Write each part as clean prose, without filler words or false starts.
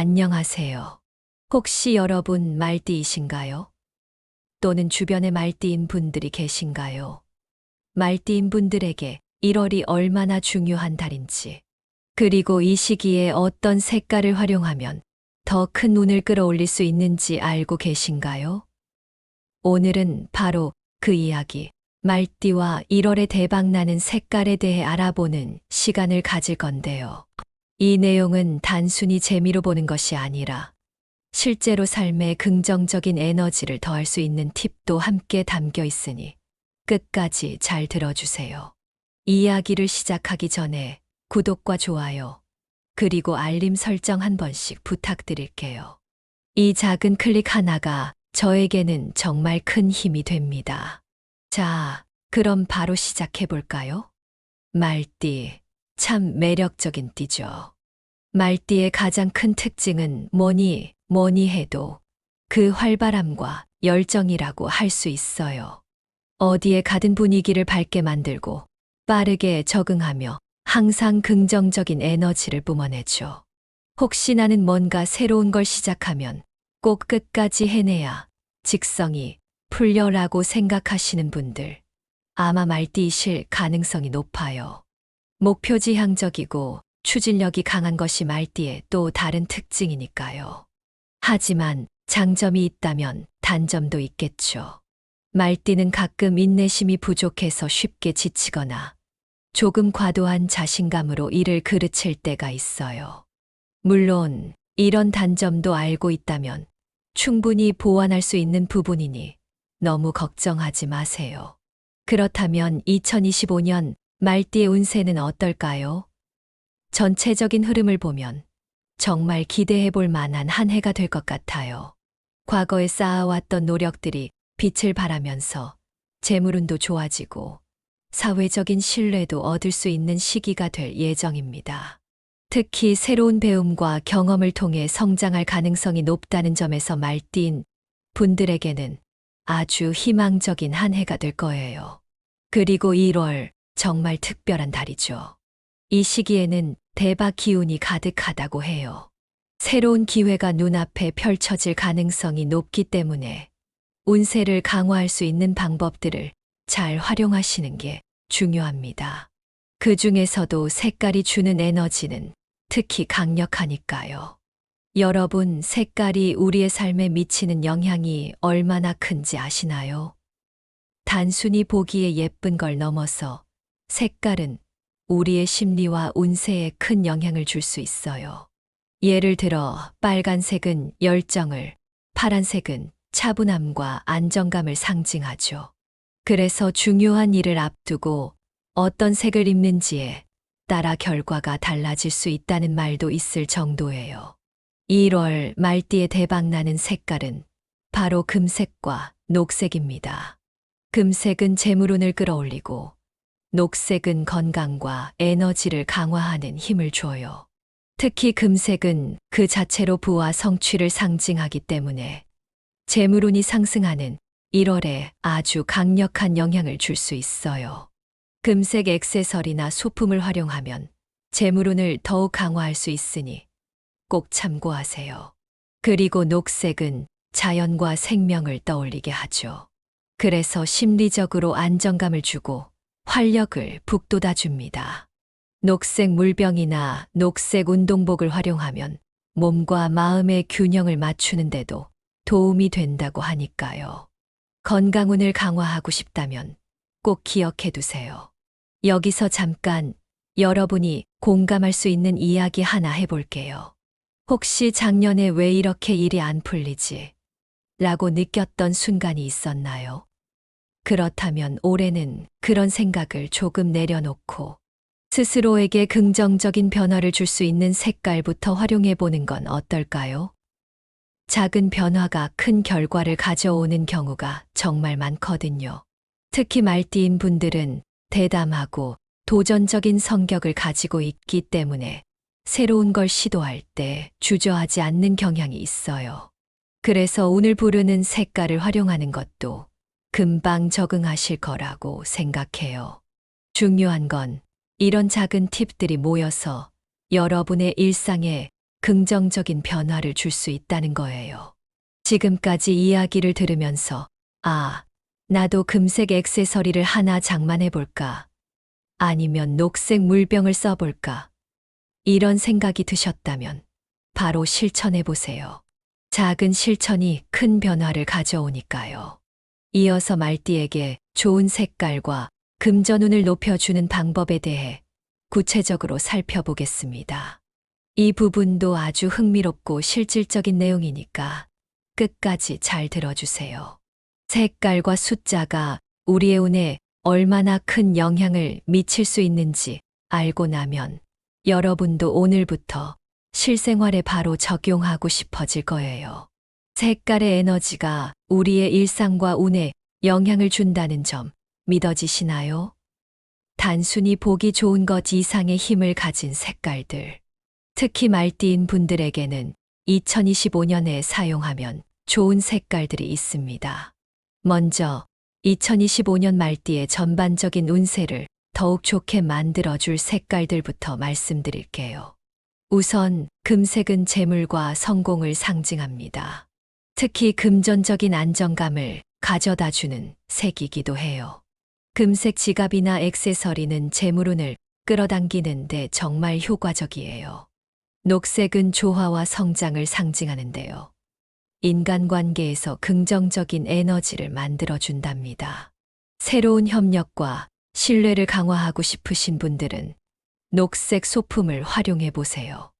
안녕하세요. 혹시 여러분 말띠이신가요? 또는 주변에 말띠인 분들이 계신가요? 말띠인 분들에게 1월이 얼마나 중요한 달인지, 그리고 이 시기에 어떤 색깔을 활용하면 더 큰 운을 끌어올릴 수 있는지 알고 계신가요? 오늘은 바로 그 이야기, 말띠와 1월에 대박나는 색깔에 대해 알아보는 시간을 가질 건데요. 이 내용은 단순히 재미로 보는 것이 아니라 실제로 삶에 긍정적인 에너지를 더할 수 있는 팁도 함께 담겨 있으니 끝까지 잘 들어주세요. 이야기를 시작하기 전에 구독과 좋아요, 그리고 알림 설정 한 번씩 부탁드릴게요. 이 작은 클릭 하나가 저에게는 정말 큰 힘이 됩니다. 자, 그럼 바로 시작해 볼까요? 말띠, 참 매력적인 띠죠. 말띠의 가장 큰 특징은 뭐니 해도 그 활발함과 열정이라고 할 수 있어요. 어디에 가든 분위기를 밝게 만들고 빠르게 적응하며 항상 긍정적인 에너지를 뿜어내죠. 혹시 나는 뭔가 새로운 걸 시작하면 꼭 끝까지 해내야 직성이 풀려라고 생각하시는 분들, 아마 말띠이실 가능성이 높아요. 목표지향적이고 추진력이 강한 것이 말띠의 또 다른 특징이니까요. 하지만 장점이 있다면 단점도 있겠죠. 말띠는 가끔 인내심이 부족해서 쉽게 지치거나 조금 과도한 자신감으로 일을 그르칠 때가 있어요. 물론 이런 단점도 알고 있다면 충분히 보완할 수 있는 부분이니 너무 걱정하지 마세요. 그렇다면 2025년 말띠의 운세는 어떨까요? 전체적인 흐름을 보면 정말 기대해 볼 만한 한 해가 될 것 같아요. 과거에 쌓아왔던 노력들이 빛을 발하면서 재물운도 좋아지고 사회적인 신뢰도 얻을 수 있는 시기가 될 예정입니다. 특히 새로운 배움과 경험을 통해 성장할 가능성이 높다는 점에서 말띠인 분들에게는 아주 희망적인 한 해가 될 거예요. 그리고 1월, 정말 특별한 달이죠. 이 시기에는 대박 기운이 가득하다고 해요. 새로운 기회가 눈앞에 펼쳐질 가능성이 높기 때문에 운세를 강화할 수 있는 방법들을 잘 활용하시는 게 중요합니다. 그 중에서도 색깔이 주는 에너지는 특히 강력하니까요. 여러분, 색깔이 우리의 삶에 미치는 영향이 얼마나 큰지 아시나요? 단순히 보기에 예쁜 걸 넘어서 색깔은 우리의 심리와 운세에 큰 영향을 줄 수 있어요. 예를 들어 빨간색은 열정을, 파란색은 차분함과 안정감을 상징하죠. 그래서 중요한 일을 앞두고 어떤 색을 입는지에 따라 결과가 달라질 수 있다는 말도 있을 정도예요. 1월 말띠에 대박나는 색깔은 바로 금색과 녹색입니다. 금색은 재물운을 끌어올리고 녹색은 건강과 에너지를 강화하는 힘을 줘요. 특히 금색은 그 자체로 부와 성취를 상징하기 때문에 재물운이 상승하는 1월에 아주 강력한 영향을 줄 수 있어요. 금색 액세서리나 소품을 활용하면 재물운을 더욱 강화할 수 있으니 꼭 참고하세요. 그리고 녹색은 자연과 생명을 떠올리게 하죠. 그래서 심리적으로 안정감을 주고 활력을 북돋아줍니다. 녹색 물병이나 녹색 운동복을 활용하면 몸과 마음의 균형을 맞추는데도 도움이 된다고 하니까요. 건강운을 강화하고 싶다면 꼭 기억해 두세요. 여기서 잠깐 여러분이 공감할 수 있는 이야기 하나 해볼게요. 혹시 작년에 왜 이렇게 일이 안 풀리지? 라고 느꼈던 순간이 있었나요? 그렇다면 올해는 그런 생각을 조금 내려놓고 스스로에게 긍정적인 변화를 줄 수 있는 색깔부터 활용해 보는 건 어떨까요? 작은 변화가 큰 결과를 가져오는 경우가 정말 많거든요. 특히 말띠인 분들은 대담하고 도전적인 성격을 가지고 있기 때문에 새로운 걸 시도할 때 주저하지 않는 경향이 있어요. 그래서 오늘 부르는 색깔을 활용하는 것도 금방 적응하실 거라고 생각해요. 중요한 건 이런 작은 팁들이 모여서 여러분의 일상에 긍정적인 변화를 줄 수 있다는 거예요. 지금까지 이야기를 들으면서, 아, 나도 금색 액세서리를 하나 장만해 볼까? 아니면 녹색 물병을 써볼까? 이런 생각이 드셨다면 바로 실천해 보세요. 작은 실천이 큰 변화를 가져오니까요. 이어서 말띠에게 좋은 색깔과 금전운을 높여주는 방법에 대해 구체적으로 살펴보겠습니다. 이 부분도 아주 흥미롭고 실질적인 내용이니까 끝까지 잘 들어주세요. 색깔과 숫자가 우리의 운에 얼마나 큰 영향을 미칠 수 있는지 알고 나면 여러분도 오늘부터 실생활에 바로 적용하고 싶어질 거예요. 색깔의 에너지가 우리의 일상과 운에 영향을 준다는 점 믿어지시나요? 단순히 보기 좋은 것 이상의 힘을 가진 색깔들. 특히 말띠인 분들에게는 2025년에 사용하면 좋은 색깔들이 있습니다. 먼저 2025년 말띠의 전반적인 운세를 더욱 좋게 만들어줄 색깔들부터 말씀드릴게요. 우선 금색은 재물과 성공을 상징합니다. 특히 금전적인 안정감을 가져다주는 색이기도 해요. 금색 지갑이나 액세서리는 재물운을 끌어당기는데 정말 효과적이에요. 녹색은 조화와 성장을 상징하는데요. 인간관계에서 긍정적인 에너지를 만들어준답니다. 새로운 협력과 신뢰를 강화하고 싶으신 분들은 녹색 소품을 활용해 보세요.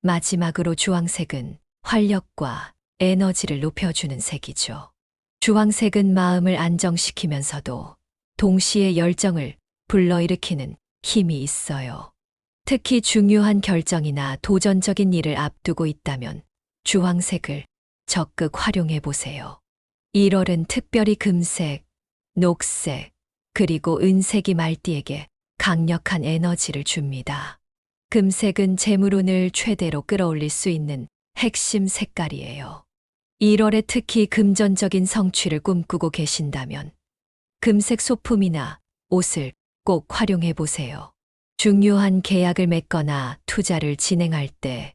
마지막으로 주황색은 활력과 에너지를 높여주는 색이죠. 주황색은 마음을 안정시키면서도 동시에 열정을 불러일으키는 힘이 있어요. 특히 중요한 결정이나 도전적인 일을 앞두고 있다면 주황색을 적극 활용해 보세요. 1월은 특별히 금색, 녹색, 그리고 은색이 말띠에게 강력한 에너지를 줍니다. 금색은 재물운을 최대로 끌어올릴 수 있는 핵심 색깔이에요. 1월에 특히 금전적인 성취를 꿈꾸고 계신다면 금색 소품이나 옷을 꼭 활용해 보세요. 중요한 계약을 맺거나 투자를 진행할 때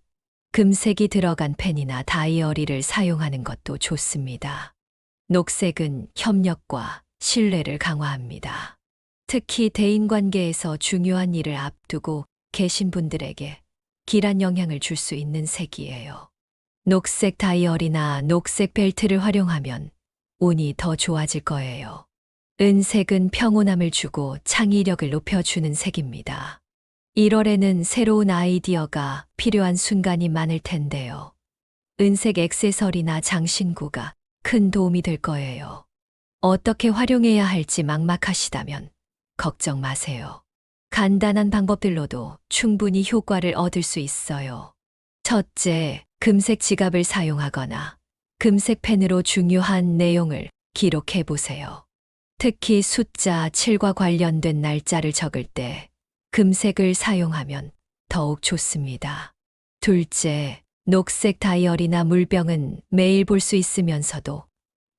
금색이 들어간 펜이나 다이어리를 사용하는 것도 좋습니다. 녹색은 협력과 신뢰를 강화합니다. 특히 대인관계에서 중요한 일을 앞두고 계신 분들에게 길한 영향을 줄 수 있는 색이에요. 녹색 다이어리나 녹색 벨트를 활용하면 운이 더 좋아질 거예요. 은색은 평온함을 주고 창의력을 높여주는 색입니다. 1월에는 새로운 아이디어가 필요한 순간이 많을 텐데요. 은색 액세서리나 장신구가 큰 도움이 될 거예요. 어떻게 활용해야 할지 막막하시다면 걱정 마세요. 간단한 방법들로도 충분히 효과를 얻을 수 있어요. 첫째, 금색 지갑을 사용하거나 금색 펜으로 중요한 내용을 기록해 보세요. 특히 숫자 7과 관련된 날짜를 적을 때 금색을 사용하면 더욱 좋습니다. 둘째, 녹색 다이어리나 물병은 매일 볼 수 있으면서도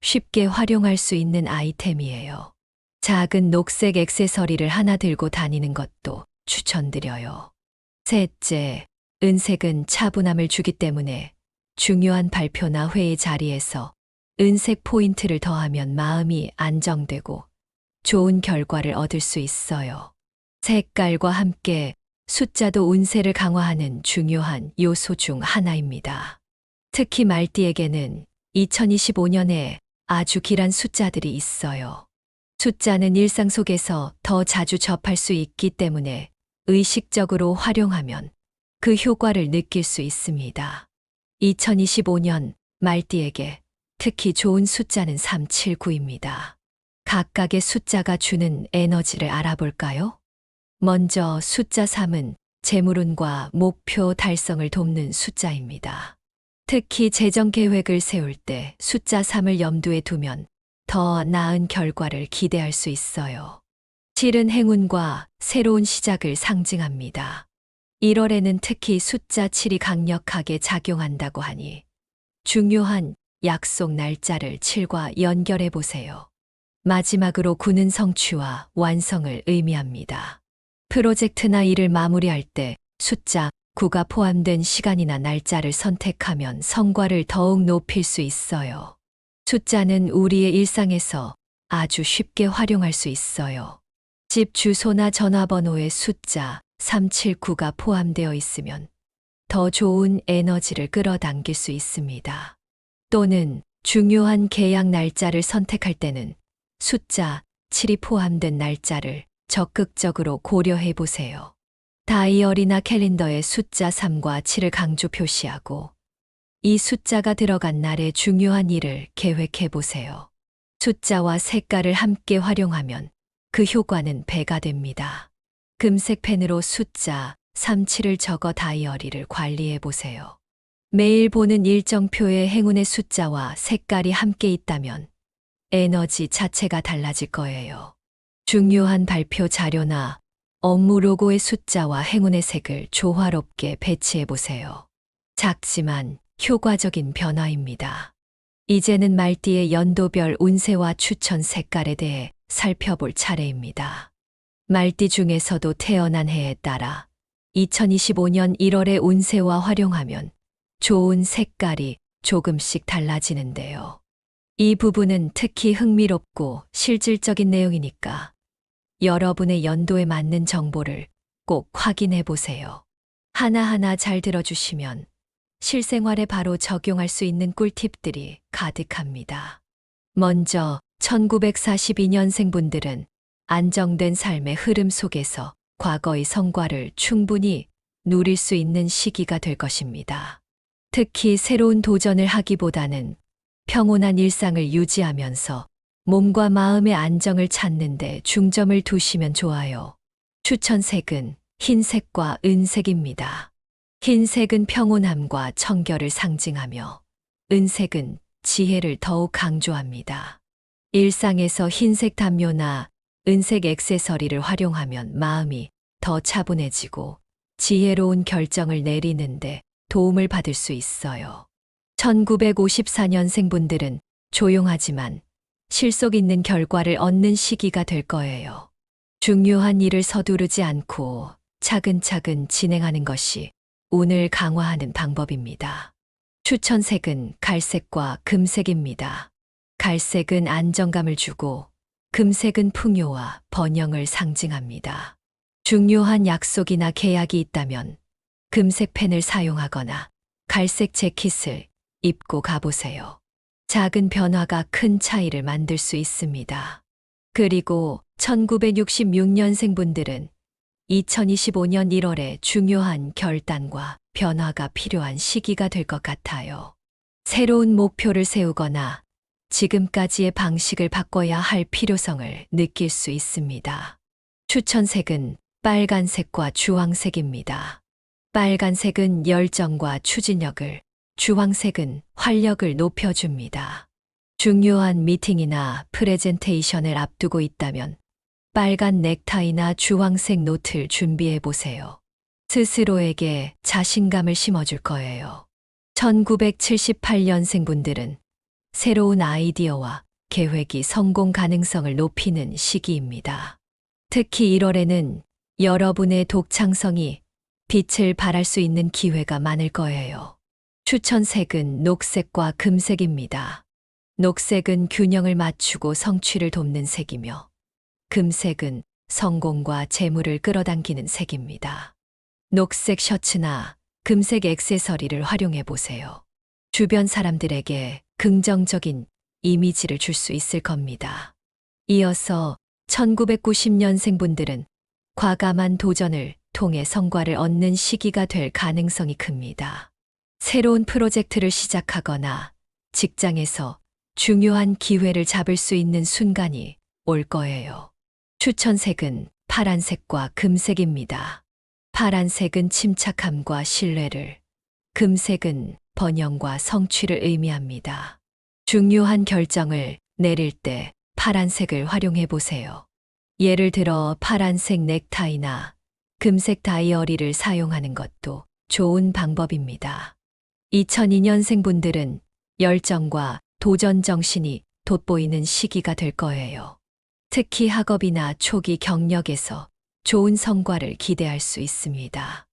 쉽게 활용할 수 있는 아이템이에요. 작은 녹색 액세서리를 하나 들고 다니는 것도 추천드려요. 셋째, 은색은 차분함을 주기 때문에 중요한 발표나 회의 자리에서 은색 포인트를 더하면 마음이 안정되고 좋은 결과를 얻을 수 있어요. 색깔과 함께 숫자도 운세를 강화하는 중요한 요소 중 하나입니다. 특히 말띠에게는 2025년에 아주 길한 숫자들이 있어요. 숫자는 일상 속에서 더 자주 접할 수 있기 때문에 의식적으로 활용하면 그 효과를 느낄 수 있습니다. 2025년 말띠에게 특히 좋은 숫자는 379입니다. 각각의 숫자가 주는 에너지를 알아볼까요? 먼저 숫자 3은 재물운과 목표 달성을 돕는 숫자입니다. 특히 재정 계획을 세울 때 숫자 3을 염두에 두면 더 나은 결과를 기대할 수 있어요. 7은 행운과 새로운 시작을 상징합니다. 1월에는 특히 숫자 7이 강력하게 작용한다고 하니 중요한 약속 날짜를 7과 연결해 보세요. 마지막으로 9는 성취와 완성을 의미합니다. 프로젝트나 일을 마무리할 때 숫자 9가 포함된 시간이나 날짜를 선택하면 성과를 더욱 높일 수 있어요. 숫자는 우리의 일상에서 아주 쉽게 활용할 수 있어요. 집 주소나 전화번호에 숫자 379가 포함되어 있으면 더 좋은 에너지를 끌어당길 수 있습니다. 또는 중요한 계약 날짜를 선택할 때는 숫자 7이 포함된 날짜를 적극적으로 고려해 보세요. 다이어리나 캘린더에 숫자 3과 7을 강조 표시하고 이 숫자가 들어간 날의 중요한 일을 계획해 보세요. 숫자와 색깔을 함께 활용하면 그 효과는 배가 됩니다. 금색 펜으로 숫자 37을 적어 다이어리를 관리해 보세요. 매일 보는 일정표에 행운의 숫자와 색깔이 함께 있다면 에너지 자체가 달라질 거예요. 중요한 발표 자료나 업무 로고의 숫자와 행운의 색을 조화롭게 배치해 보세요. 작지만 효과적인 변화입니다. 이제는 말띠의 연도별 운세와 추천 색깔에 대해 살펴볼 차례입니다. 말띠 중에서도 태어난 해에 따라 2025년 1월의 운세와 활용하면 좋은 색깔이 조금씩 달라지는데요. 이 부분은 특히 흥미롭고 실질적인 내용이니까 여러분의 연도에 맞는 정보를 꼭 확인해 보세요. 하나하나 잘 들어주시면 실생활에 바로 적용할 수 있는 꿀팁들이 가득합니다. 먼저 1942년생 분들은 안정된 삶의 흐름 속에서 과거의 성과를 충분히 누릴 수 있는 시기가 될 것입니다. 특히 새로운 도전을 하기보다는 평온한 일상을 유지하면서 몸과 마음의 안정을 찾는 데 중점을 두시면 좋아요. 추천색은 흰색과 은색입니다. 흰색은 평온함과 청결을 상징하며 은색은 지혜를 더욱 강조합니다. 일상에서 흰색 담요나 은색 액세서리를 활용하면 마음이 더 차분해지고 지혜로운 결정을 내리는데 도움을 받을 수 있어요. 1954년생 분들은 조용하지만 실속 있는 결과를 얻는 시기가 될 거예요. 중요한 일을 서두르지 않고 차근차근 진행하는 것이 운을 강화하는 방법입니다. 추천색은 갈색과 금색입니다. 갈색은 안정감을 주고 금색은 풍요와 번영을 상징합니다. 중요한 약속이나 계약이 있다면 금색 펜을 사용하거나 갈색 재킷을 입고 가보세요. 작은 변화가 큰 차이를 만들 수 있습니다. 그리고 1966년생 분들은 2025년 1월에 중요한 결단과 변화가 필요한 시기가 될 것 같아요. 새로운 목표를 세우거나 지금까지의 방식을 바꿔야 할 필요성을 느낄 수 있습니다. 추천색은 빨간색과 주황색입니다. 빨간색은 열정과 추진력을, 주황색은 활력을 높여줍니다. 중요한 미팅이나 프레젠테이션을 앞두고 있다면 빨간 넥타이나 주황색 노트를 준비해 보세요. 스스로에게 자신감을 심어줄 거예요. 1978년생 분들은 새로운 아이디어와 계획이 성공 가능성을 높이는 시기입니다. 특히 1월에는 여러분의 독창성이 빛을 발할 수 있는 기회가 많을 거예요. 추천색은 녹색과 금색입니다. 녹색은 균형을 맞추고 성취를 돕는 색이며 금색은 성공과 재물을 끌어당기는 색입니다. 녹색 셔츠나 금색 액세서리를 활용해 보세요. 주변 사람들에게 긍정적인 이미지를 줄 수 있을 겁니다. 이어서 1990년생 분들은 과감한 도전을 통해 성과를 얻는 시기가 될 가능성이 큽니다. 새로운 프로젝트를 시작하거나 직장에서 중요한 기회를 잡을 수 있는 순간이 올 거예요. 추천색은 파란색과 금색입니다. 파란색은 침착함과 신뢰를, 금색은 번영과 성취를 의미합니다. 중요한 결정을 내릴 때 파란색을 활용해 보세요. 예를 들어 파란색 넥타이나 금색 다이어리를 사용하는 것도 좋은 방법입니다. 2002년생 분들은 열정과 도전 정신이 돋보이는 시기가 될 거예요. 특히 학업이나 초기 경력에서 좋은 성과를 기대할 수 있습니다.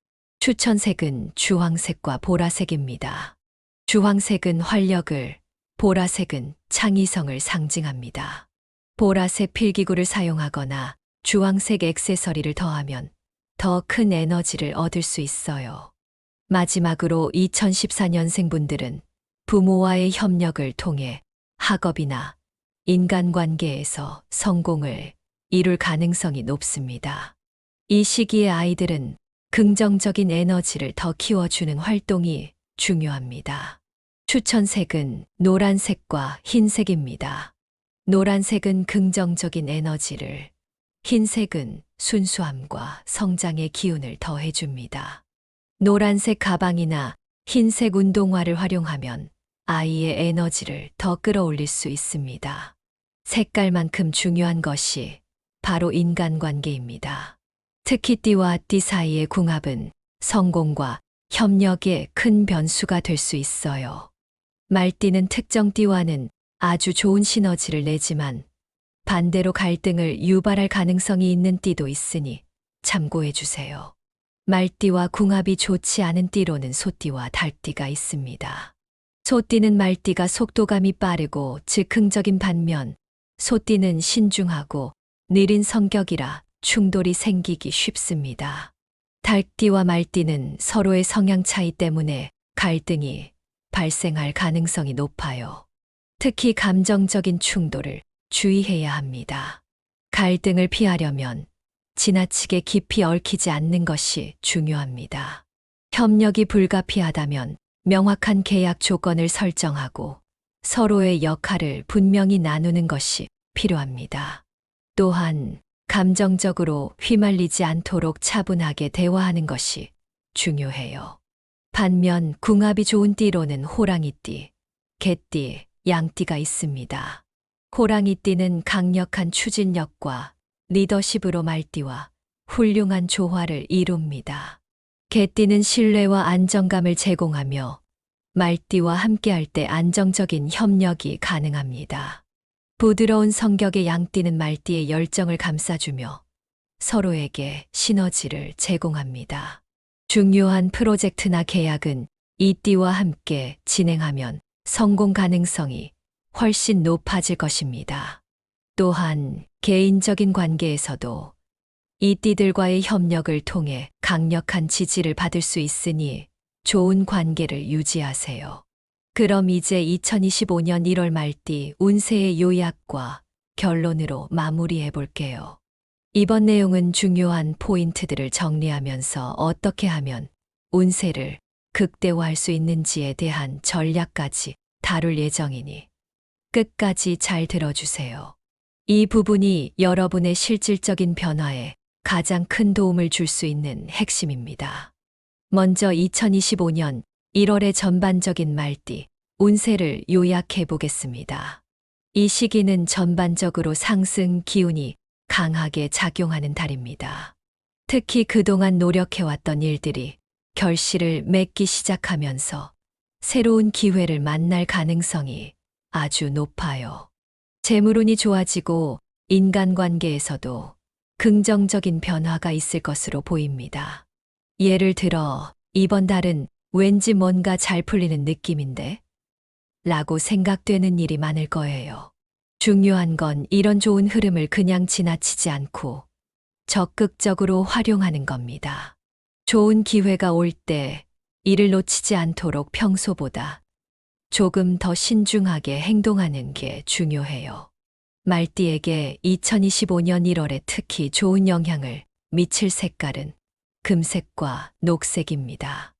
추천색은 주황색과 보라색입니다. 주황색은 활력을, 보라색은 창의성을 상징합니다. 보라색 필기구를 사용하거나 주황색 액세서리를 더하면 더 큰 에너지를 얻을 수 있어요. 마지막으로 2014년생 분들은 부모와의 협력을 통해 학업이나 인간관계에서 성공을 이룰 가능성이 높습니다. 이 시기의 아이들은 긍정적인 에너지를 더 키워주는 활동이 중요합니다. 추천색은 노란색과 흰색입니다. 노란색은 긍정적인 에너지를, 흰색은 순수함과 성장의 기운을 더해줍니다. 노란색 가방이나 흰색 운동화를 활용하면 아이의 에너지를 더 끌어올릴 수 있습니다. 색깔만큼 중요한 것이 바로 인간관계입니다. 특히 띠와 띠 사이의 궁합은 성공과 협력에 큰 변수가 될 수 있어요. 말띠는 특정 띠와는 아주 좋은 시너지를 내지만 반대로 갈등을 유발할 가능성이 있는 띠도 있으니 참고해 주세요. 말띠와 궁합이 좋지 않은 띠로는 소띠와 달띠가 있습니다. 소띠는 말띠가 속도감이 빠르고 즉흥적인 반면 소띠는 신중하고 느린 성격이라 충돌이 생기기 쉽습니다. 달띠와 말띠는 서로의 성향 차이 때문에 갈등이 발생할 가능성이 높아요. 특히 감정적인 충돌을 주의해야 합니다. 갈등을 피하려면 지나치게 깊이 얽히지 않는 것이 중요합니다. 협력이 불가피하다면 명확한 계약 조건을 설정하고 서로의 역할을 분명히 나누는 것이 필요합니다. 또한 감정적으로 휘말리지 않도록 차분하게 대화하는 것이 중요해요. 반면 궁합이 좋은 띠로는 호랑이띠, 개띠, 양띠가 있습니다. 호랑이띠는 강력한 추진력과 리더십으로 말띠와 훌륭한 조화를 이룹니다. 개띠는 신뢰와 안정감을 제공하며 말띠와 함께할 때 안정적인 협력이 가능합니다. 부드러운 성격의 양띠는 말띠의 열정을 감싸주며 서로에게 시너지를 제공합니다. 중요한 프로젝트나 계약은 이 띠와 함께 진행하면 성공 가능성이 훨씬 높아질 것입니다. 또한 개인적인 관계에서도 이 띠들과의 협력을 통해 강력한 지지를 받을 수 있으니 좋은 관계를 유지하세요. 그럼 이제 2025년 1월 말띠 운세의 요약과 결론으로 마무리해 볼게요. 이번 내용은 중요한 포인트들을 정리하면서 어떻게 하면 운세를 극대화할 수 있는지에 대한 전략까지 다룰 예정이니 끝까지 잘 들어주세요. 이 부분이 여러분의 실질적인 변화에 가장 큰 도움을 줄 수 있는 핵심입니다. 먼저 2025년 1월의 전반적인 말띠 운세를 요약해 보겠습니다. 이 시기는 전반적으로 상승 기운이 강하게 작용하는 달입니다. 특히 그동안 노력해왔던 일들이 결실을 맺기 시작하면서 새로운 기회를 만날 가능성이 아주 높아요. 재물운이 좋아지고 인간관계에서도 긍정적인 변화가 있을 것으로 보입니다. 예를 들어 이번 달은 왠지 뭔가 잘 풀리는 느낌인데? 라고 생각되는 일이 많을 거예요. 중요한 건 이런 좋은 흐름을 그냥 지나치지 않고 적극적으로 활용하는 겁니다. 좋은 기회가 올 때 이를 놓치지 않도록 평소보다 조금 더 신중하게 행동하는 게 중요해요. 말띠에게 2025년 1월에 특히 좋은 영향을 미칠 색깔은 금색과 녹색입니다.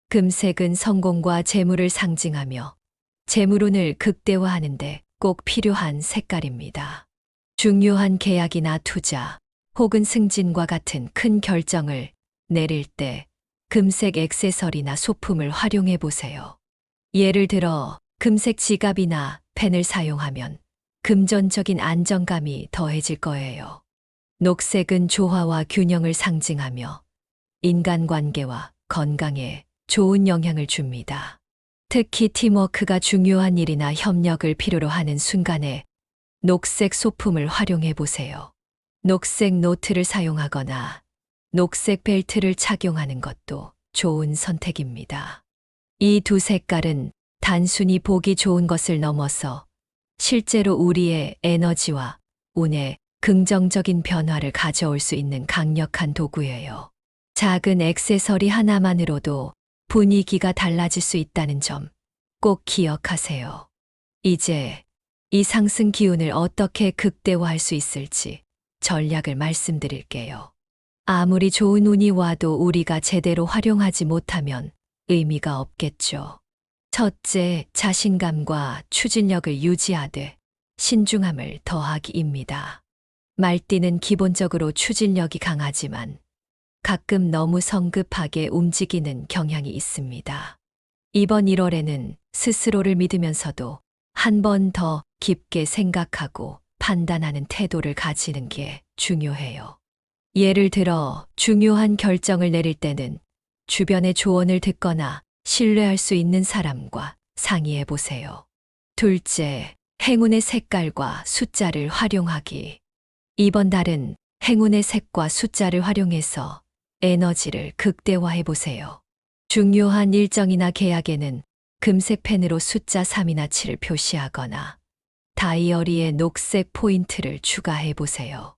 금색은 성공과 재물을 상징하며 재물운을 극대화하는데 꼭 필요한 색깔입니다. 중요한 계약이나 투자 혹은 승진과 같은 큰 결정을 내릴 때 금색 액세서리나 소품을 활용해 보세요. 예를 들어 금색 지갑이나 펜을 사용하면 금전적인 안정감이 더해질 거예요. 녹색은 조화와 균형을 상징하며 인간관계와 건강에 좋은 영향을 줍니다. 특히 팀워크가 중요한 일이나 협력을 필요로 하는 순간에 녹색 소품을 활용해 보세요. 녹색 노트를 사용하거나 녹색 벨트를 착용하는 것도 좋은 선택입니다. 이 두 색깔은 단순히 보기 좋은 것을 넘어서 실제로 우리의 에너지와 운에 긍정적인 변화를 가져올 수 있는 강력한 도구예요. 작은 액세서리 하나만으로도 분위기가 달라질 수 있다는 점 꼭 기억하세요. 이제 이 상승 기운을 어떻게 극대화할 수 있을지 전략을 말씀드릴게요. 아무리 좋은 운이 와도 우리가 제대로 활용하지 못하면 의미가 없겠죠. 첫째, 자신감과 추진력을 유지하되 신중함을 더하기입니다. 말띠는 기본적으로 추진력이 강하지만 가끔 너무 성급하게 움직이는 경향이 있습니다. 이번 1월에는 스스로를 믿으면서도 한 번 더 깊게 생각하고 판단하는 태도를 가지는 게 중요해요. 예를 들어 중요한 결정을 내릴 때는 주변의 조언을 듣거나 신뢰할 수 있는 사람과 상의해 보세요. 둘째, 행운의 색깔과 숫자를 활용하기. 이번 달은 행운의 색과 숫자를 활용해서 에너지를 극대화해 보세요. 중요한 일정이나 계약에는 금색 펜으로 숫자 3이나 7을 표시하거나 다이어리에 녹색 포인트를 추가해 보세요.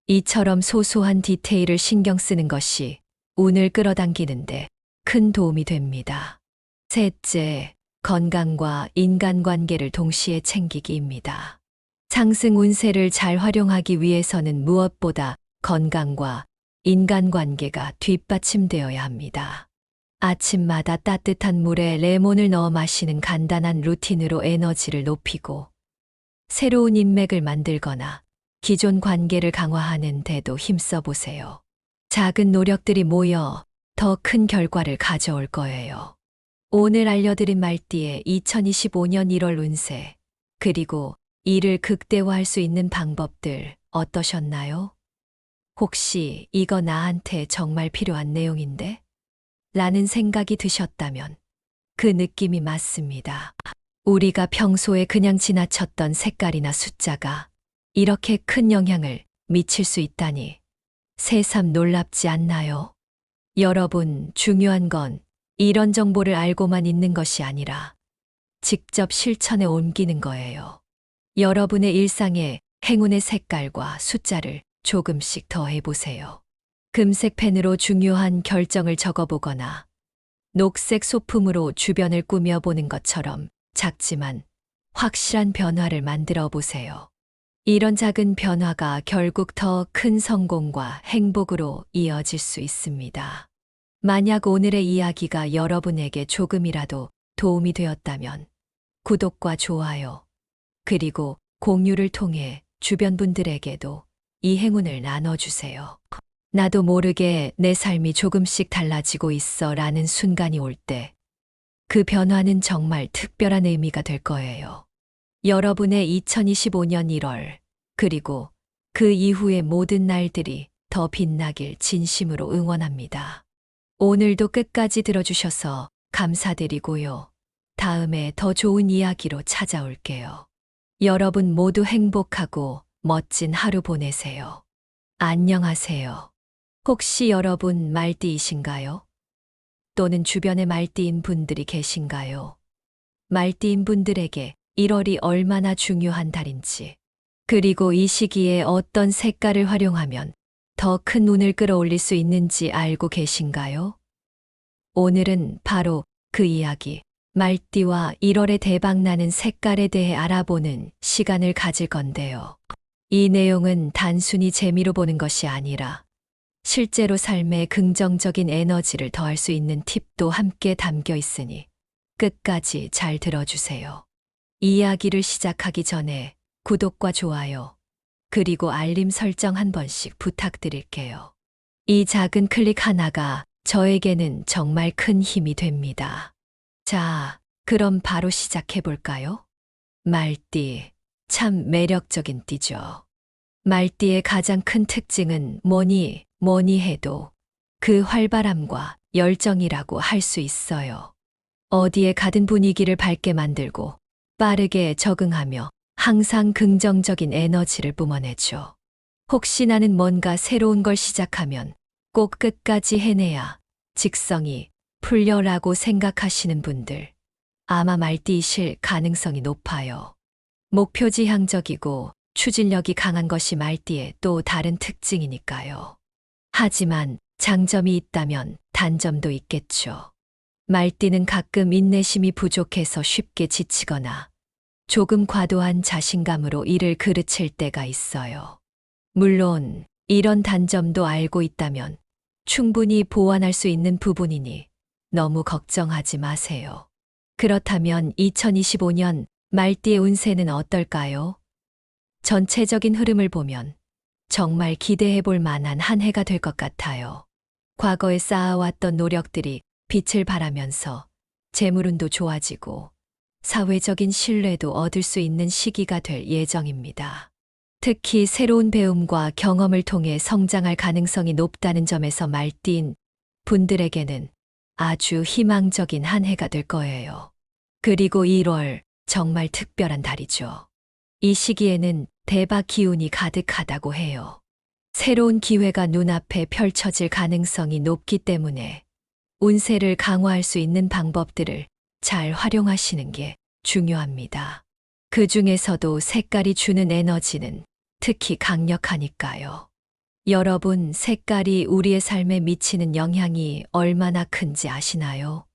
이처럼 소소한 디테일을 신경 쓰는 것이 운을 끌어당기는데 큰 도움이 됩니다. 셋째, 건강과 인간관계를 동시에 챙기기입니다. 상승 운세를 잘 활용하기 위해서는 무엇보다 건강과 인간관계가 뒷받침되어야 합니다. 아침마다 따뜻한 물에 레몬을 넣어 마시는 간단한 루틴으로 에너지를 높이고 새로운 인맥을 만들거나 기존 관계를 강화하는 데도 힘써 보세요. 작은 노력들이 모여 더 큰 결과를 가져올 거예요. 오늘 알려드린 말띠의 2025년 1월 운세, 그리고 이를 극대화할 수 있는 방법들 어떠셨나요? 혹시 이거 나한테 정말 필요한 내용인데? 라는 생각이 드셨다면 그 느낌이 맞습니다. 우리가 평소에 그냥 지나쳤던 색깔이나 숫자가 이렇게 큰 영향을 미칠 수 있다니 새삼 놀랍지 않나요? 여러분, 중요한 건 이런 정보를 알고만 있는 것이 아니라 직접 실천에 옮기는 거예요. 여러분의 일상에 행운의 색깔과 숫자를 조금씩 더해 보세요. 금색 펜으로 중요한 결정을 적어보거나 녹색 소품으로 주변을 꾸며보는 것처럼 작지만 확실한 변화를 만들어 보세요. 이런 작은 변화가 결국 더 큰 성공과 행복으로 이어질 수 있습니다. 만약 오늘의 이야기가 여러분에게 조금이라도 도움이 되었다면 구독과 좋아요, 그리고 공유를 통해 주변 분들에게도 이 행운을 나눠주세요. 나도 모르게 내 삶이 조금씩 달라지고 있어 라는 순간이 올 때 그 변화는 정말 특별한 의미가 될 거예요. 여러분의 2025년 1월, 그리고 그 이후의 모든 날들이 더 빛나길 진심으로 응원합니다. 오늘도 끝까지 들어주셔서 감사드리고요. 다음에 더 좋은 이야기로 찾아올게요. 여러분 모두 행복하고 멋진 하루 보내세요. 안녕하세요. 혹시 여러분 말띠이신가요? 또는 주변에 말띠인 분들이 계신가요? 말띠인 분들에게 1월이 얼마나 중요한 달인지, 그리고 이 시기에 어떤 색깔을 활용하면 더 큰 운을 끌어올릴 수 있는지 알고 계신가요? 오늘은 바로 그 이야기, 말띠와 1월에 대박나는 색깔에 대해 알아보는 시간을 가질 건데요. 이 내용은 단순히 재미로 보는 것이 아니라 실제로 삶에 긍정적인 에너지를 더할 수 있는 팁도 함께 담겨 있으니 끝까지 잘 들어주세요. 이야기를 시작하기 전에 구독과 좋아요, 그리고 알림 설정 한 번씩 부탁드릴게요. 이 작은 클릭 하나가 저에게는 정말 큰 힘이 됩니다. 자, 그럼 바로 시작해 볼까요? 말띠, 참 매력적인 띠죠. 말띠의 가장 큰 특징은 뭐니 해도 그 활발함과 열정이라고 할 수 있어요. 어디에 가든 분위기를 밝게 만들고 빠르게 적응하며 항상 긍정적인 에너지를 뿜어내죠. 혹시 나는 뭔가 새로운 걸 시작하면 꼭 끝까지 해내야 직성이 풀려라고 생각하시는 분들, 아마 말띠이실 가능성이 높아요. 목표지향적이고 추진력이 강한 것이 말띠의 또 다른 특징이니까요. 하지만 장점이 있다면 단점도 있겠죠. 말띠는 가끔 인내심이 부족해서 쉽게 지치거나 조금 과도한 자신감으로 일을 그르칠 때가 있어요. 물론 이런 단점도 알고 있다면 충분히 보완할 수 있는 부분이니 너무 걱정하지 마세요. 그렇다면 2025년 말띠의 운세는 어떨까요? 전체적인 흐름을 보면 정말 기대해 볼 만한 한 해가 될 것 같아요. 과거에 쌓아왔던 노력들이 빛을 발하면서 재물운도 좋아지고 사회적인 신뢰도 얻을 수 있는 시기가 될 예정입니다. 특히 새로운 배움과 경험을 통해 성장할 가능성이 높다는 점에서 말띠인 분들에게는 아주 희망적인 한 해가 될 거예요. 그리고 1월, 정말 특별한 달이죠. 이 시기에는 대박 기운이 가득하다고 해요. 새로운 기회가 눈앞에 펼쳐질 가능성이 높기 때문에 운세를 강화할 수 있는 방법들을 잘 활용하시는 게 중요합니다. 그 중에서도 색깔이 주는 에너지는 특히 강력하니까요. 여러분, 색깔이 우리의 삶에 미치는 영향이 얼마나 큰지 아시나요?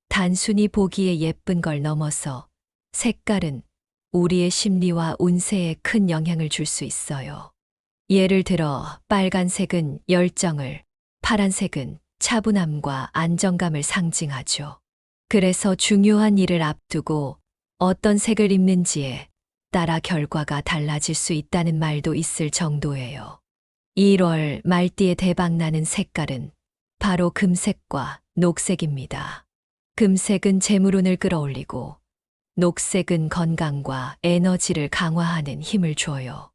단순히 보기에 예쁜 걸 넘어서 색깔은 우리의 심리와 운세에 큰 영향을 줄 수 있어요. 예를 들어 빨간색은 열정을, 파란색은 차분함과 안정감을 상징하죠. 그래서 중요한 일을 앞두고 어떤 색을 입는지에 따라 결과가 달라질 수 있다는 말도 있을 정도예요. 1월 말띠에 대박나는 색깔은 바로 금색과 녹색입니다. 금색은 재물운을 끌어올리고 녹색은 건강과 에너지를 강화하는 힘을 줘요.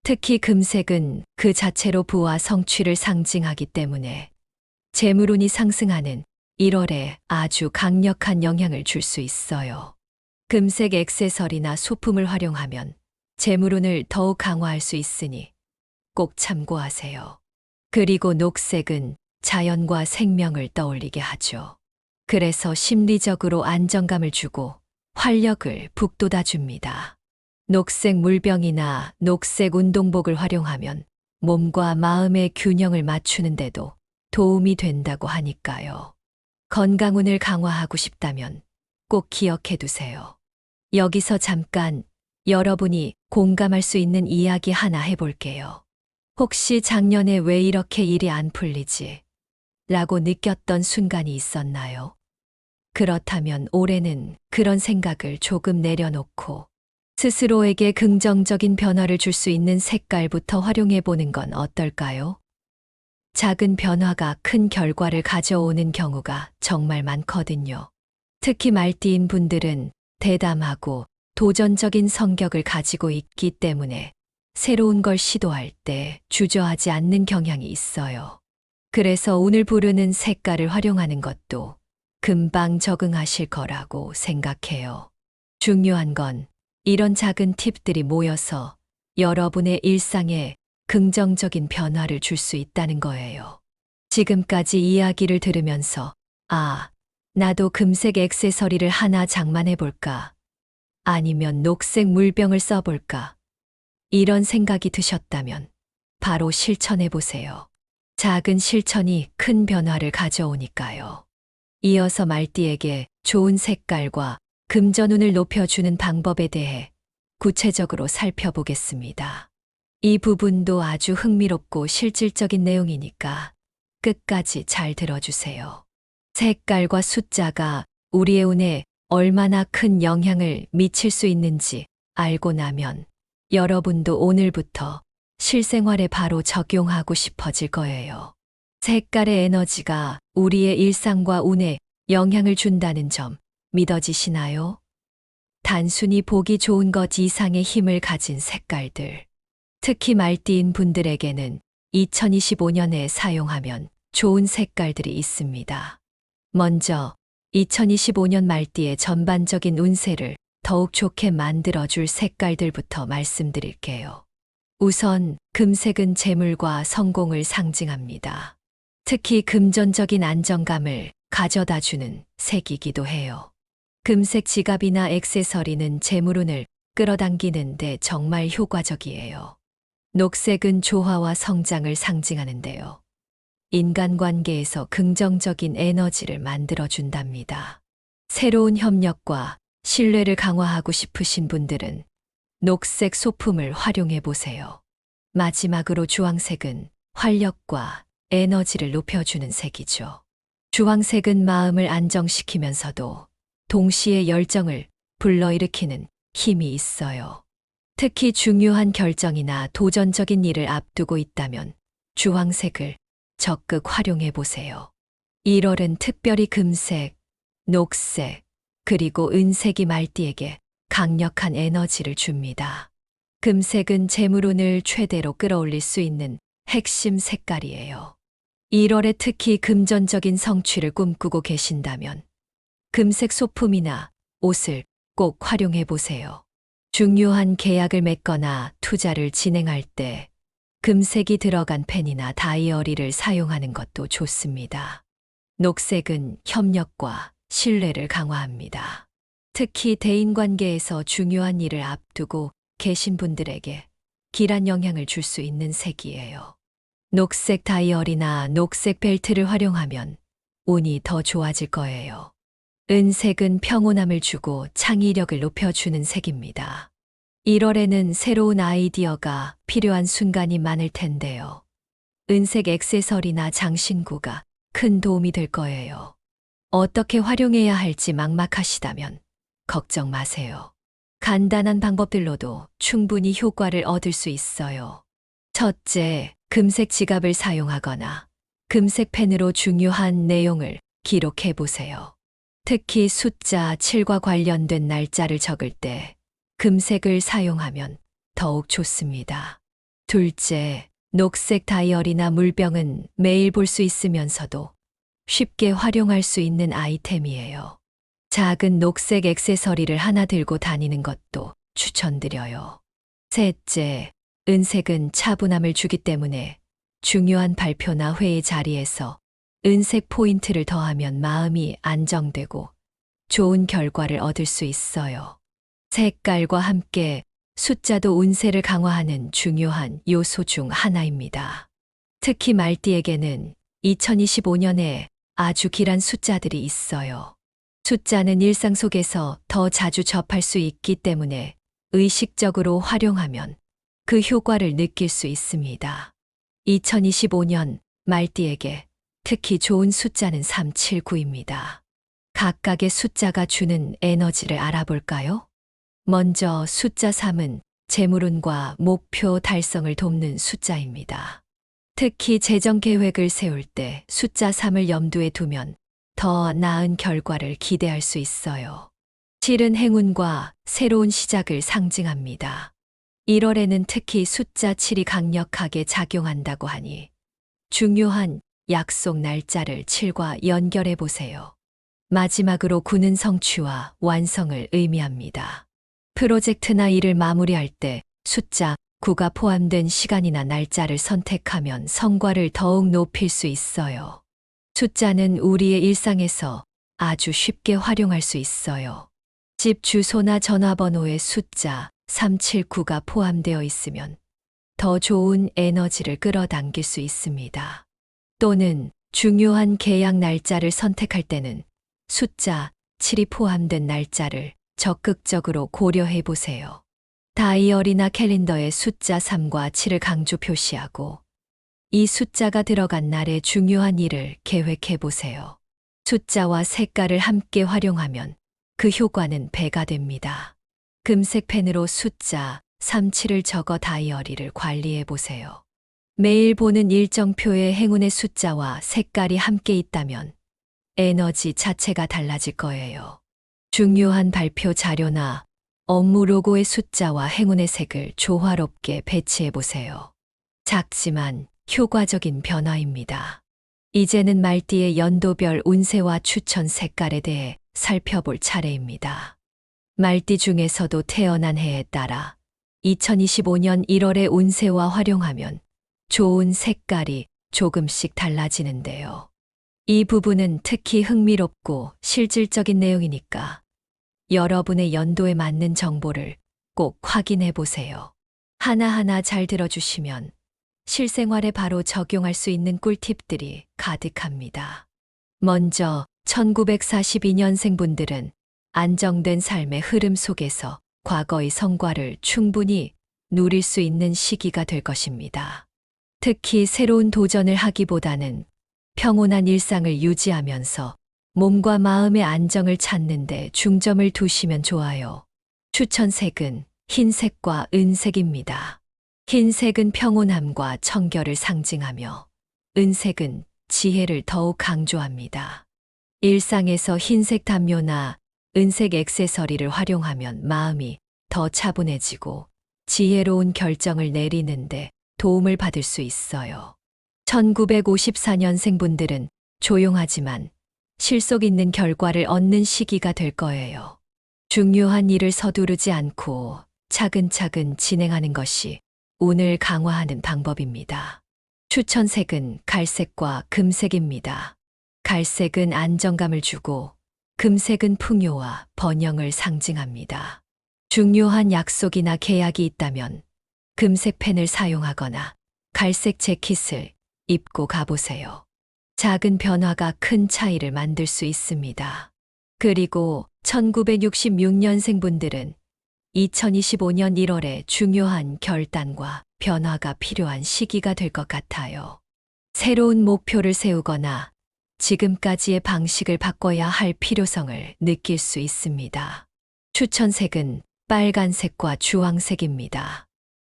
특히 금색은 그 자체로 부와 성취를 상징하기 때문에 재물운이 상승하는 1월에 아주 강력한 영향을 줄 수 있어요. 금색 액세서리나 소품을 활용하면 재물운을 더욱 강화할 수 있으니 꼭 참고하세요. 그리고 녹색은 자연과 생명을 떠올리게 하죠. 그래서 심리적으로 안정감을 주고 활력을 북돋아 줍니다. 녹색 물병이나 녹색 운동복을 활용하면 몸과 마음의 균형을 맞추는데도 도움이 된다고 하니까요. 건강운을 강화하고 싶다면 꼭 기억해 두세요. 여기서 잠깐 여러분이 공감할 수 있는 이야기 하나 해볼게요. 혹시 작년에 왜 이렇게 일이 안 풀리지? 라고 느꼈던 순간이 있었나요? 그렇다면 올해는 그런 생각을 조금 내려놓고 스스로에게 긍정적인 변화를 줄 수 있는 색깔부터 활용해 보는 건 어떨까요? 작은 변화가 큰 결과를 가져오는 경우가 정말 많거든요. 특히 말띠인 분들은 대담하고 도전적인 성격을 가지고 있기 때문에 새로운 걸 시도할 때 주저하지 않는 경향이 있어요. 그래서 오늘 부르는 색깔을 활용하는 것도 금방 적응하실 거라고 생각해요. 중요한 건 이런 작은 팁들이 모여서 여러분의 일상에 긍정적인 변화를 줄 수 있다는 거예요. 지금까지 이야기를 들으면서 나도 금색 액세서리를 하나 장만해볼까? 아니면 녹색 물병을 써볼까? 이런 생각이 드셨다면 바로 실천해보세요. 작은 실천이 큰 변화를 가져오니까요. 이어서 말띠에게 좋은 색깔과 금전운을 높여주는 방법에 대해 구체적으로 살펴보겠습니다. 이 부분도 아주 흥미롭고 실질적인 내용이니까 끝까지 잘 들어주세요. 색깔과 숫자가 우리의 운에 얼마나 큰 영향을 미칠 수 있는지 알고 나면 여러분도 오늘부터 실생활에 바로 적용하고 싶어질 거예요. 색깔의 에너지가 우리의 일상과 운에 영향을 준다는 점 믿어지시나요? 단순히 보기 좋은 것 이상의 힘을 가진 색깔들. 특히 말띠인 분들에게는 2025년에 사용하면 좋은 색깔들이 있습니다. 먼저 2025년 말띠의 전반적인 운세를 더욱 좋게 만들어줄 색깔들부터 말씀드릴게요. 우선 금색은 재물과 성공을 상징합니다. 특히 금전적인 안정감을 가져다 주는 색이기도 해요. 금색 지갑이나 액세서리는 재물운을 끌어당기는데 정말 효과적이에요. 녹색은 조화와 성장을 상징하는데요. 인간관계에서 긍정적인 에너지를 만들어준답니다. 새로운 협력과 신뢰를 강화하고 싶으신 분들은 녹색 소품을 활용해 보세요. 마지막으로 주황색은 활력과 에너지를 높여주는 색이죠. 주황색은 마음을 안정시키면서도 동시에 열정을 불러일으키는 힘이 있어요. 특히 중요한 결정이나 도전적인 일을 앞두고 있다면 주황색을 적극 활용해 보세요. 1월은 특별히 금색, 녹색, 그리고 은색이 말띠에게 강력한 에너지를 줍니다. 금색은 재물운을 최대로 끌어올릴 수 있는 핵심 색깔이에요. 1월에 특히 금전적인 성취를 꿈꾸고 계신다면 금색 소품이나 옷을 꼭 활용해 보세요. 중요한 계약을 맺거나 투자를 진행할 때 금색이 들어간 펜이나 다이어리를 사용하는 것도 좋습니다. 녹색은 협력과 신뢰를 강화합니다. 특히 대인관계에서 중요한 일을 앞두고 계신 분들에게 길한 영향을 줄 수 있는 색이에요. 녹색 다이어리나 녹색 벨트를 활용하면 운이 더 좋아질 거예요. 은색은 평온함을 주고 창의력을 높여주는 색입니다. 1월에는 새로운 아이디어가 필요한 순간이 많을 텐데요. 은색 액세서리나 장신구가 큰 도움이 될 거예요. 어떻게 활용해야 할지 막막하시다면 걱정 마세요. 간단한 방법들로도 충분히 효과를 얻을 수 있어요. 첫째, 금색 지갑을 사용하거나 금색 펜으로 중요한 내용을 기록해 보세요. 특히 숫자 7과 관련된 날짜를 적을 때 금색을 사용하면 더욱 좋습니다. 둘째, 녹색 다이어리나 물병은 매일 볼 수 있으면서도 쉽게 활용할 수 있는 아이템이에요. 작은 녹색 액세서리를 하나 들고 다니는 것도 추천드려요. 셋째, 은색은 차분함을 주기 때문에 중요한 발표나 회의 자리에서 은색 포인트를 더하면 마음이 안정되고 좋은 결과를 얻을 수 있어요. 색깔과 함께 숫자도 운세를 강화하는 중요한 요소 중 하나입니다. 특히 말띠에게는 2025년에 아주 길한 숫자들이 있어요. 숫자는 일상 속에서 더 자주 접할 수 있기 때문에 의식적으로 활용하면 그 효과를 느낄 수 있습니다. 2025년 말띠에게 특히 좋은 숫자는 379입니다. 각각의 숫자가 주는 에너지를 알아볼까요? 먼저 숫자 3은 재물운과 목표 달성을 돕는 숫자입니다. 특히 재정 계획을 세울 때 숫자 3을 염두에 두면 더 나은 결과를 기대할 수 있어요. 7은 행운과 새로운 시작을 상징합니다. 1월에는 특히 숫자 7이 강력하게 작용한다고 하니 중요한 약속 날짜를 7과 연결해 보세요. 마지막으로 9는 성취와 완성을 의미합니다. 프로젝트나 일을 마무리할 때 숫자 9가 포함된 시간이나 날짜를 선택하면 성과를 더욱 높일 수 있어요. 숫자는 우리의 일상에서 아주 쉽게 활용할 수 있어요. 집 주소나 전화번호에 숫자 379가 포함되어 있으면 더 좋은 에너지를 끌어당길 수 있습니다. 또는 중요한 계약 날짜를 선택할 때는 숫자 7이 포함된 날짜를 적극적으로 고려해 보세요. 다이어리나 캘린더에 숫자 3과 7을 강조 표시하고 이 숫자가 들어간 날의 중요한 일을 계획해 보세요. 숫자와 색깔을 함께 활용하면 그 효과는 배가 됩니다. 금색 펜으로 숫자 3, 7을 적어 다이어리를 관리해 보세요. 매일 보는 일정표에 행운의 숫자와 색깔이 함께 있다면 에너지 자체가 달라질 거예요. 중요한 발표 자료나 업무 로고의 숫자와 행운의 색을 조화롭게 배치해 보세요. 작지만 효과적인 변화입니다. 이제는 말띠의 연도별 운세와 추천 색깔에 대해 살펴볼 차례입니다. 말띠 중에서도 태어난 해에 따라 2025년 1월의 운세와 활용하면 좋은 색깔이 조금씩 달라지는데요. 이 부분은 특히 흥미롭고 실질적인 내용이니까 여러분의 연도에 맞는 정보를 꼭 확인해 보세요. 하나하나 잘 들어주시면 실생활에 바로 적용할 수 있는 꿀팁들이 가득합니다. 먼저 1942년생 분들은 안정된 삶의 흐름 속에서 과거의 성과를 충분히 누릴 수 있는 시기가 될 것입니다. 특히 새로운 도전을 하기보다는 평온한 일상을 유지하면서 몸과 마음의 안정을 찾는 데 중점을 두시면 좋아요. 추천색은 흰색과 은색입니다. 흰색은 평온함과 청결을 상징하며 은색은 지혜를 더욱 강조합니다. 일상에서 흰색 담요나 은색 액세서리를 활용하면 마음이 더 차분해지고 지혜로운 결정을 내리는데 도움을 받을 수 있어요. 1954년생 분들은 조용하지만 실속 있는 결과를 얻는 시기가 될 거예요. 중요한 일을 서두르지 않고 차근차근 진행하는 것이 운을 강화하는 방법입니다. 추천색은 갈색과 금색입니다. 갈색은 안정감을 주고 금색은 풍요와 번영을 상징합니다. 중요한 약속이나 계약이 있다면 금색 펜을 사용하거나 갈색 재킷을 입고 가보세요. 작은 변화가 큰 차이를 만들 수 있습니다. 그리고 1966년생 분들은 2025년 1월에 중요한 결단과 변화가 필요한 시기가 될 것 같아요. 새로운 목표를 세우거나 지금까지의 방식을 바꿔야 할 필요성을 느낄 수 있습니다. 추천색은 빨간색과 주황색입니다.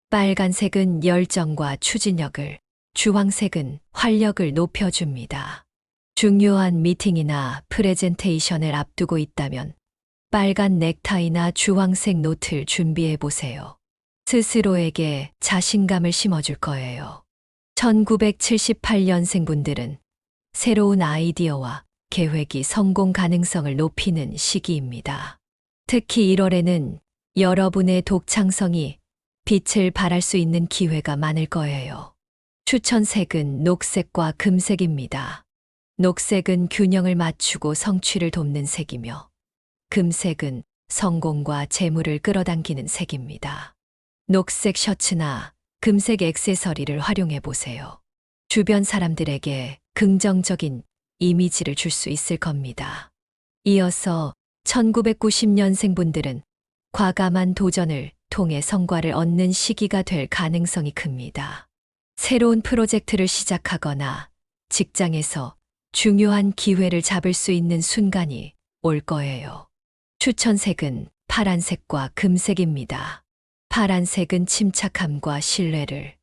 빨간색은 열정과 추진력을, 주황색은 활력을 높여줍니다. 중요한 미팅이나 프레젠테이션을 앞두고 있다면 빨간 넥타이나 주황색 노트를 준비해 보세요. 스스로에게 자신감을 심어줄 거예요. 1978년생 분들은 새로운 아이디어와 계획이 성공 가능성을 높이는 시기입니다. 특히 1월에는 여러분의 독창성이 빛을 발할 수 있는 기회가 많을 거예요. 추천색은 녹색과 금색입니다. 녹색은 균형을 맞추고 성취를 돕는 색이며 금색은 성공과 재물을 끌어당기는 색입니다. 녹색 셔츠나 금색 액세서리를 활용해 보세요. 주변 사람들에게 긍정적인 이미지를 줄 수 있을 겁니다. 이어서 1990년생 분들은 과감한 도전을 통해 성과를 얻는 시기가 될 가능성이 큽니다. 새로운 프로젝트를 시작하거나 직장에서 중요한 기회를 잡을 수 있는 순간이 올 거예요. 추천색은 파란색과 금색입니다. 파란색은 침착함과 신뢰를,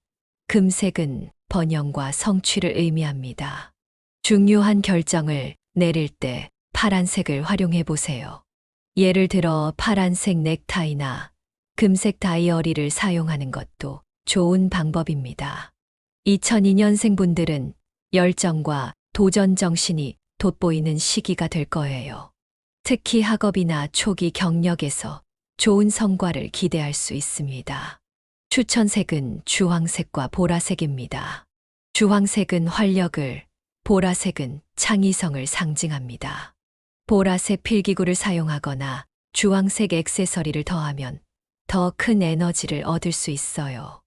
금색은 번영과 성취를 의미합니다. 중요한 결정을 내릴 때 파란색을 활용해 보세요. 예를 들어 파란색 넥타이나 금색 다이어리를 사용하는 것도 좋은 방법입니다. 2002년생 분들은 열정과 도전 정신이 돋보이는 시기가 될 거예요. 특히 학업이나 초기 경력에서 좋은 성과를 기대할 수 있습니다. 추천색은 주황색과 보라색입니다. 주황색은 활력을, 보라색은 창의성을 상징합니다. 보라색 필기구를 사용하거나 주황색 액세서리를 더하면 더 큰 에너지를 얻을 수 있어요.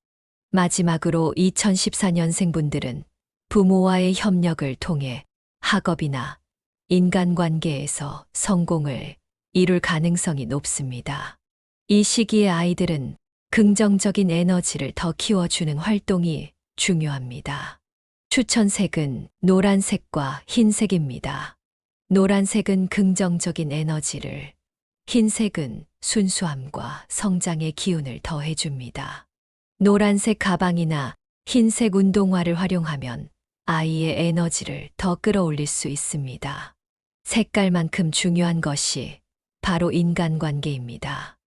마지막으로 2014년생 분들은 부모와의 협력을 통해 학업이나 인간관계에서 성공을 이룰 가능성이 높습니다. 이 시기의 아이들은 긍정적인 에너지를 더 키워주는 활동이 중요합니다. 추천색은 노란색과 흰색입니다. 노란색은 긍정적인 에너지를, 흰색은 순수함과 성장의 기운을 더해줍니다. 노란색 가방이나 흰색 운동화를 활용하면 아이의 에너지를 더 끌어올릴 수 있습니다. 색깔만큼 중요한 것이 바로 인간관계입니다.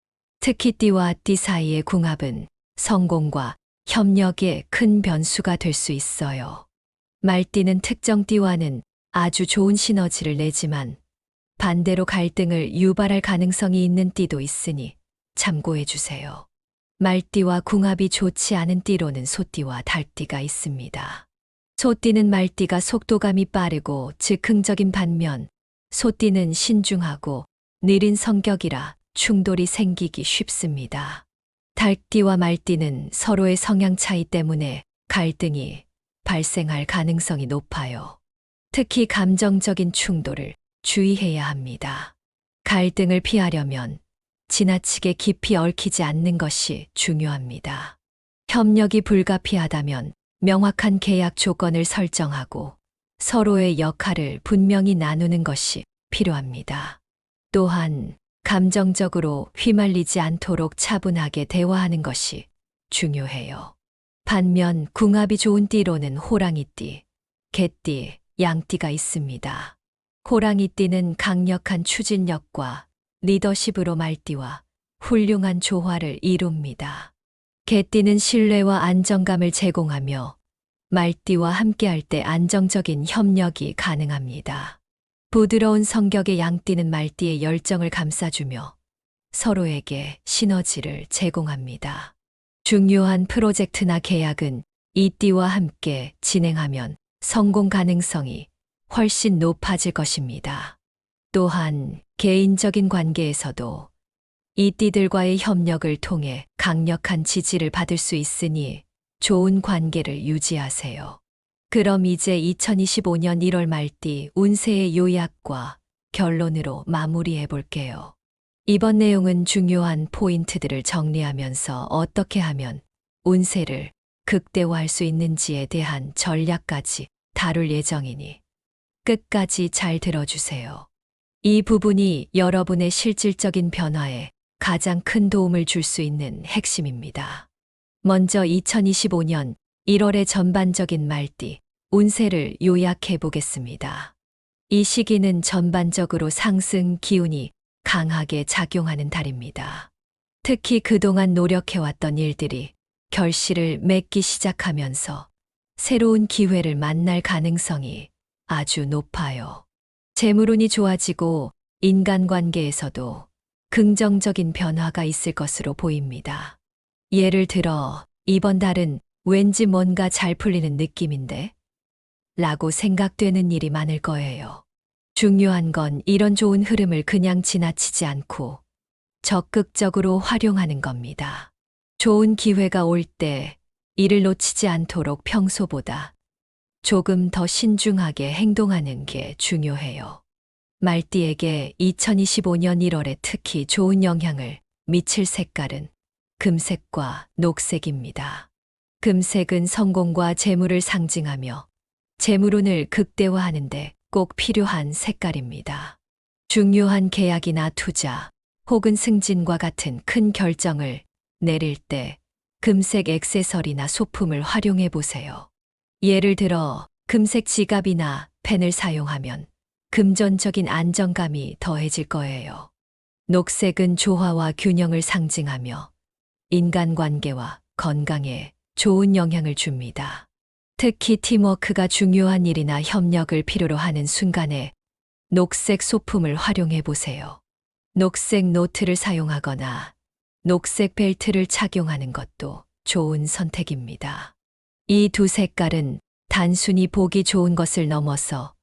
특히 띠와 띠 사이의 궁합은 성공과 협력의 큰 변수가 될 수 있어요. 말띠는 특정 띠와는 아주 좋은 시너지를 내지만 반대로 갈등을 유발할 가능성이 있는 띠도 있으니 참고해 주세요. 말띠와 궁합이 좋지 않은 띠로는 소띠와 달띠가 있습니다. 소띠는 말띠가 속도감이 빠르고 즉흥적인 반면 소띠는 신중하고 느린 성격이라 충돌이 생기기 쉽습니다. 달띠와 말띠는 서로의 성향 차이 때문에 갈등이 발생할 가능성이 높아요. 특히 감정적인 충돌을 주의해야 합니다. 갈등을 피하려면 지나치게 깊이 얽히지 않는 것이 중요합니다. 협력이 불가피하다면 명확한 계약 조건을 설정하고 서로의 역할을 분명히 나누는 것이 필요합니다. 또한 감정적으로 휘말리지 않도록 차분하게 대화하는 것이 중요해요. 반면 궁합이 좋은 띠로는 호랑이띠, 개띠, 양띠가 있습니다. 호랑이띠는 강력한 추진력과 리더십으로 말띠와 훌륭한 조화를 이룹니다. 개띠는 신뢰와 안정감을 제공하며 말띠와 함께할 때 안정적인 협력이 가능합니다. 부드러운 성격의 양띠는 말띠의 열정을 감싸주며 서로에게 시너지를 제공합니다. 중요한 프로젝트나 계약은 이 띠와 함께 진행하면 성공 가능성이 훨씬 높아질 것입니다. 또한 개인적인 관계에서도 이 띠들과의 협력을 통해 강력한 지지를 받을 수 있으니 좋은 관계를 유지하세요. 그럼 이제 2025년 1월 말띠 운세의 요약과 결론으로 마무리해 볼게요. 이번 내용은 중요한 포인트들을 정리하면서 어떻게 하면 운세를 극대화할 수 있는지에 대한 전략까지 다룰 예정이니 끝까지 잘 들어주세요. 이 부분이 여러분의 실질적인 변화에 가장 큰 도움을 줄 수 있는 핵심입니다. 먼저 2025년 1월의 전반적인 말띠 운세를 요약해 보겠습니다. 이 시기는 전반적으로 상승 기운이 강하게 작용하는 달입니다. 특히 그동안 노력해왔던 일들이 결실을 맺기 시작하면서 새로운 기회를 만날 가능성이 아주 높아요. 재물운이 좋아지고 인간관계에서도 긍정적인 변화가 있을 것으로 보입니다. 예를 들어 이번 달은 왠지 뭔가 잘 풀리는 느낌인데? 라고 생각되는 일이 많을 거예요. 중요한 건 이런 좋은 흐름을 그냥 지나치지 않고 적극적으로 활용하는 겁니다. 좋은 기회가 올 때 이를 놓치지 않도록 평소보다 조금 더 신중하게 행동하는 게 중요해요. 말띠에게 2025년 1월에 특히 좋은 영향을 미칠 색깔은 금색과 녹색입니다. 금색은 성공과 재물을 상징하며 재물운을 극대화하는데 꼭 필요한 색깔입니다. 중요한 계약이나 투자 혹은 승진과 같은 큰 결정을 내릴 때 금색 액세서리나 소품을 활용해 보세요. 예를 들어 금색 지갑이나 펜을 사용하면 금전적인 안정감이 더해질 거예요. 녹색은 조화와 균형을 상징하며 인간관계와 건강에 좋은 영향을 줍니다. 특히 팀워크가 중요한 일이나 협력을 필요로 하는 순간에 녹색 소품을 활용해 보세요. 녹색 노트를 사용하거나 녹색 벨트를 착용하는 것도 좋은 선택입니다. 이 두 색깔은 단순히 보기 좋은 것을 넘어서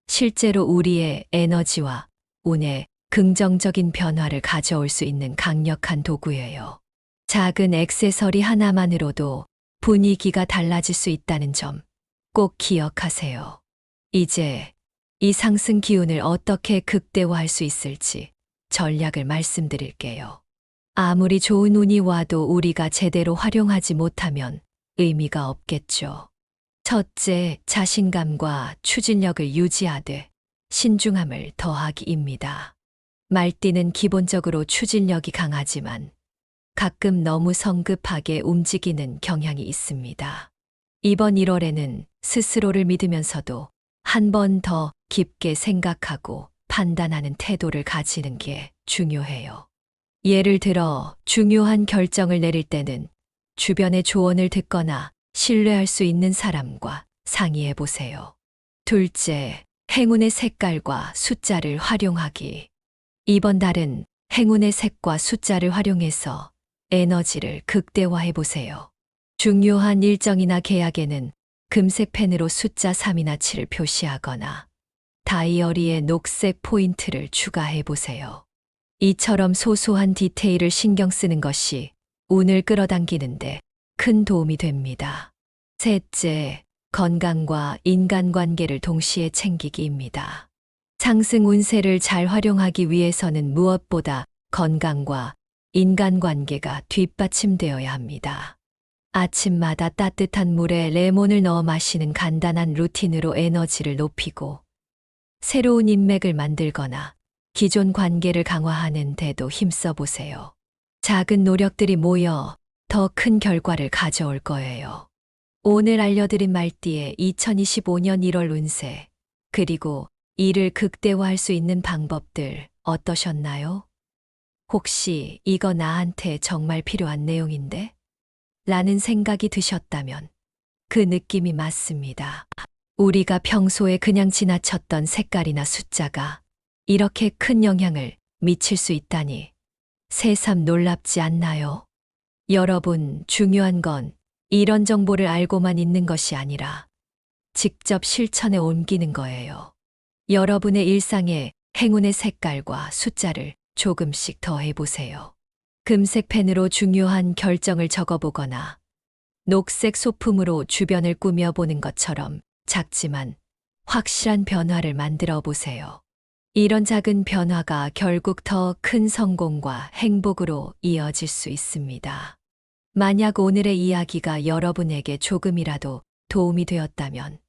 실제로 우리의 에너지와 운에 긍정적인 변화를 가져올 수 있는 강력한 도구예요. 작은 액세서리 하나만으로도 분위기가 달라질 수 있다는 점 꼭 기억하세요. 이제 이 상승 기운을 어떻게 극대화할 수 있을지 전략을 말씀드릴게요. 아무리 좋은 운이 와도 우리가 제대로 활용하지 못하면 의미가 없겠죠. 첫째, 자신감과 추진력을 유지하되 신중함을 더하기입니다. 말띠는 기본적으로 추진력이 강하지만 가끔 너무 성급하게 움직이는 경향이 있습니다. 이번 1월에는 스스로를 믿으면서도 한 번 더 깊게 생각하고 판단하는 태도를 가지는 게 중요해요. 예를 들어 중요한 결정을 내릴 때는 주변의 조언을 듣거나 신뢰할 수 있는 사람과 상의해 보세요. 둘째, 행운의 색깔과 숫자를 활용하기. 이번 달은 행운의 색과 숫자를 활용해서 에너지를 극대화해 보세요. 중요한 일정이나 계약에는 금색 펜으로 숫자 3이나 7을 표시하거나 다이어리에 녹색 포인트를 추가해 보세요. 이처럼 소소한 디테일을 신경 쓰는 것이 운을 끌어당기는데 큰 도움이 됩니다. 셋째, 건강과 인간관계를 동시에 챙기기입니다. 상승 운세를 잘 활용하기 위해서는 무엇보다 건강과 인간관계가 뒷받침되어야 합니다. 아침마다 따뜻한 물에 레몬을 넣어 마시는 간단한 루틴으로 에너지를 높이고 새로운 인맥을 만들거나 기존 관계를 강화하는 데도 힘써 보세요. 작은 노력들이 모여 더 큰 결과를 가져올 거예요. 오늘 알려드린 말띠의 2025년 1월 운세, 그리고 이를 극대화할 수 있는 방법들 어떠셨나요? 혹시 이거 나한테 정말 필요한 내용인데? 라는 생각이 드셨다면 그 느낌이 맞습니다. 우리가 평소에 그냥 지나쳤던 색깔이나 숫자가 이렇게 큰 영향을 미칠 수 있다니 새삼 놀랍지 않나요? 여러분, 중요한 건 이런 정보를 알고만 있는 것이 아니라 직접 실천에 옮기는 거예요. 여러분의 일상에 행운의 색깔과 숫자를 조금씩 더해보세요. 금색 펜으로 중요한 결정을 적어보거나 녹색 소품으로 주변을 꾸며보는 것처럼 작지만 확실한 변화를 만들어 보세요. 이런 작은 변화가 결국 더 큰 성공과 행복으로 이어질 수 있습니다. 만약 오늘의 이야기가 여러분에게 조금이라도 도움이 되었다면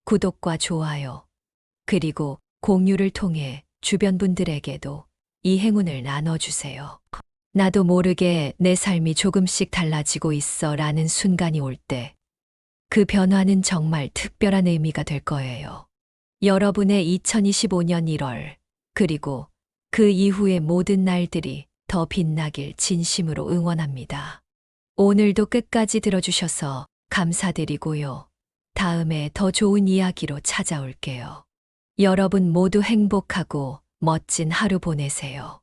구독과 좋아요, 그리고 공유를 통해 주변 분들에게도 이 행운을 나눠주세요. 나도 모르게 내 삶이 조금씩 달라지고 있어 라는 순간이 올 때 그 변화는 정말 특별한 의미가 될 거예요. 여러분의 2025년 1월, 그리고 그 이후의 모든 날들이 더 빛나길 진심으로 응원합니다. 오늘도 끝까지 들어주셔서 감사드리고요. 다음에 더 좋은 이야기로 찾아올게요. 여러분 모두 행복하고 멋진 하루 보내세요.